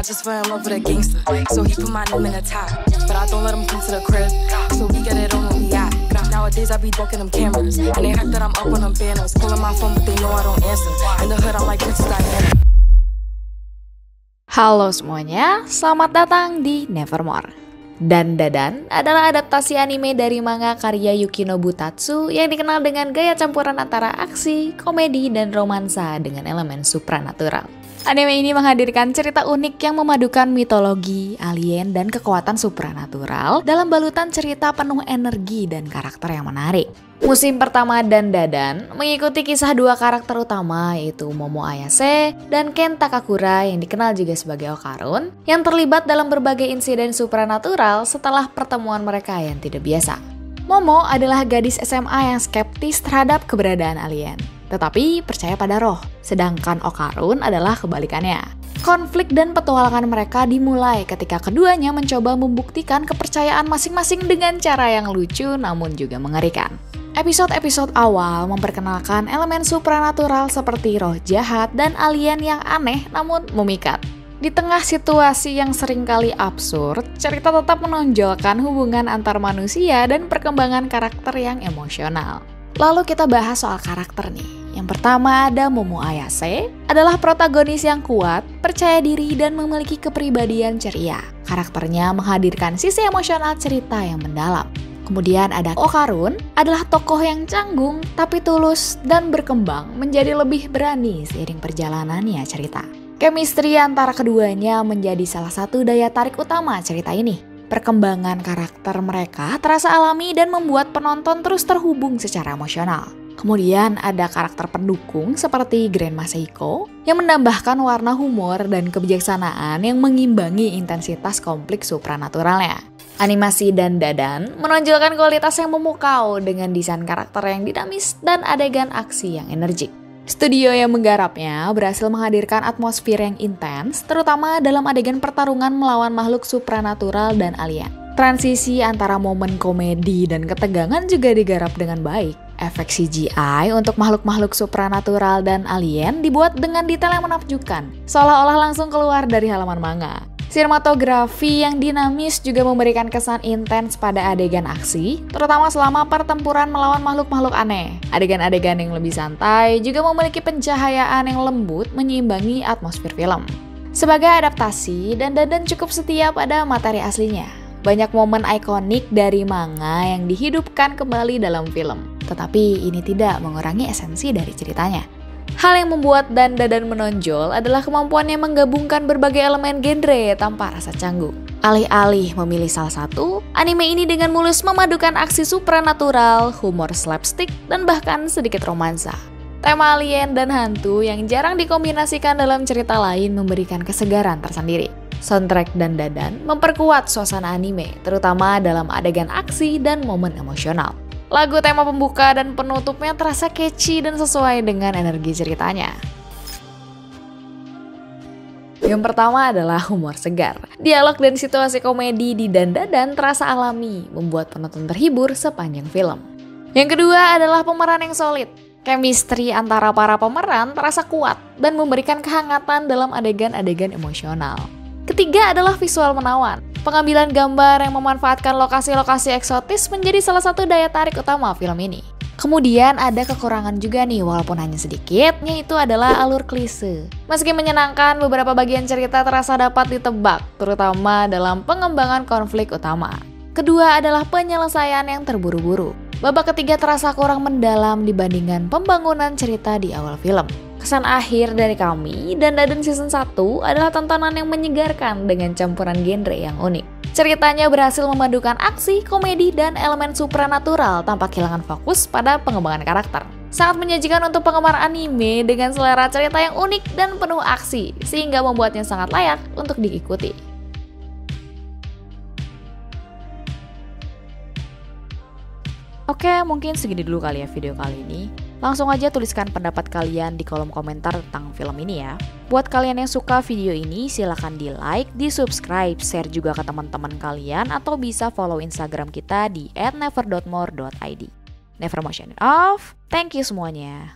I just fell in love with a gangster, so he put my name in the top. But I don't let him come to the crib, so we get it on when we out. Nowadays I be ducking them cameras, and they heard that I'm up on them banners. Calling my phone but they know I don't answer. In the hood I'm like Princess Diana. Halo semuanya, selamat datang di Nevermore. Dandadan adalah adaptasi anime dari manga karya Yukino Butatsu yang dikenal dengan gaya campuran antara aksi, komedi, dan romansa dengan elemen supranatural. Anime ini menghadirkan cerita unik yang memadukan mitologi, alien, dan kekuatan supranatural dalam balutan cerita penuh energi dan karakter yang menarik. Musim pertama Dandadan mengikuti kisah dua karakter utama yaitu Momo Ayase dan Ken Takakura yang dikenal juga sebagai Okarun yang terlibat dalam berbagai insiden supranatural setelah pertemuan mereka yang tidak biasa. Momo adalah gadis SMA yang skeptis terhadap keberadaan alien, tetapi percaya pada roh, sedangkan Okarun adalah kebalikannya. Konflik dan petualangan mereka dimulai ketika keduanya mencoba membuktikan kepercayaan masing-masing dengan cara yang lucu namun juga mengerikan. Episode-episode awal memperkenalkan elemen supranatural seperti roh jahat dan alien yang aneh namun memikat. Di tengah situasi yang seringkali absurd, cerita tetap menonjolkan hubungan antar manusia dan perkembangan karakter yang emosional. Lalu kita bahas soal karakter nih. Yang pertama ada Momo Ayase, adalah protagonis yang kuat, percaya diri, dan memiliki kepribadian ceria. Karakternya menghadirkan sisi emosional cerita yang mendalam. Kemudian ada Okarun, adalah tokoh yang canggung tapi tulus dan berkembang menjadi lebih berani seiring perjalanannya cerita. Chemistry antara keduanya menjadi salah satu daya tarik utama cerita ini. Perkembangan karakter mereka terasa alami dan membuat penonton terus terhubung secara emosional. Kemudian ada karakter pendukung seperti Grandma Seiko yang menambahkan warna humor dan kebijaksanaan yang mengimbangi intensitas konflik supranaturalnya. Animasi Dandadan menonjolkan kualitas yang memukau dengan desain karakter yang dinamis dan adegan aksi yang energik. Studio yang menggarapnya berhasil menghadirkan atmosfer yang intens, terutama dalam adegan pertarungan melawan makhluk supranatural dan alien. Transisi antara momen komedi dan ketegangan juga digarap dengan baik. Efek CGI untuk makhluk-makhluk supranatural dan alien dibuat dengan detail yang menakjubkan, seolah-olah langsung keluar dari halaman manga. Sinematografi yang dinamis juga memberikan kesan intens pada adegan aksi, terutama selama pertempuran melawan makhluk-makhluk aneh. Adegan-adegan yang lebih santai juga memiliki pencahayaan yang lembut menyeimbangi atmosfer film. Sebagai adaptasi, Dandadan cukup setia pada materi aslinya. Banyak momen ikonik dari manga yang dihidupkan kembali dalam film, tetapi ini tidak mengurangi esensi dari ceritanya. Hal yang membuat Dandadan menonjol adalah kemampuannya menggabungkan berbagai elemen genre tanpa rasa canggung. Alih-alih memilih salah satu, anime ini dengan mulus memadukan aksi supranatural, humor slapstick, dan bahkan sedikit romansa. Tema alien dan hantu yang jarang dikombinasikan dalam cerita lain memberikan kesegaran tersendiri. Soundtrack Dandadan memperkuat suasana anime, terutama dalam adegan aksi dan momen emosional. Lagu tema pembuka dan penutupnya terasa catchy dan sesuai dengan energi ceritanya. Yang pertama adalah humor segar. Dialog dan situasi komedi di Dandadan terasa alami, membuat penonton terhibur sepanjang film. Yang kedua adalah pemeran yang solid. Chemistry antara para pemeran terasa kuat dan memberikan kehangatan dalam adegan-adegan emosional. Ketiga adalah visual menawan. Pengambilan gambar yang memanfaatkan lokasi-lokasi eksotis menjadi salah satu daya tarik utama film ini. Kemudian ada kekurangan juga nih, walaupun hanya sedikit, yaitu adalah alur klise. Meski menyenangkan, beberapa bagian cerita terasa dapat ditebak, terutama dalam pengembangan konflik utama. Kedua adalah penyelesaian yang terburu-buru. Babak ketiga terasa kurang mendalam dibandingkan pembangunan cerita di awal film. Kesan akhir dari kami, Dandadan Season 1 adalah tontonan yang menyegarkan dengan campuran genre yang unik. Ceritanya berhasil memadukan aksi, komedi, dan elemen supranatural tanpa kehilangan fokus pada pengembangan karakter. Sangat menyajikan untuk penggemar anime dengan selera cerita yang unik dan penuh aksi, sehingga membuatnya sangat layak untuk diikuti. Oke, mungkin segini dulu kali ya video kali ini. Langsung aja tuliskan pendapat kalian di kolom komentar tentang film ini ya. Buat kalian yang suka video ini, silahkan di like, di subscribe, share juga ke teman-teman kalian, atau bisa follow Instagram kita di @never.more.id. Never motion it off. Thank you semuanya.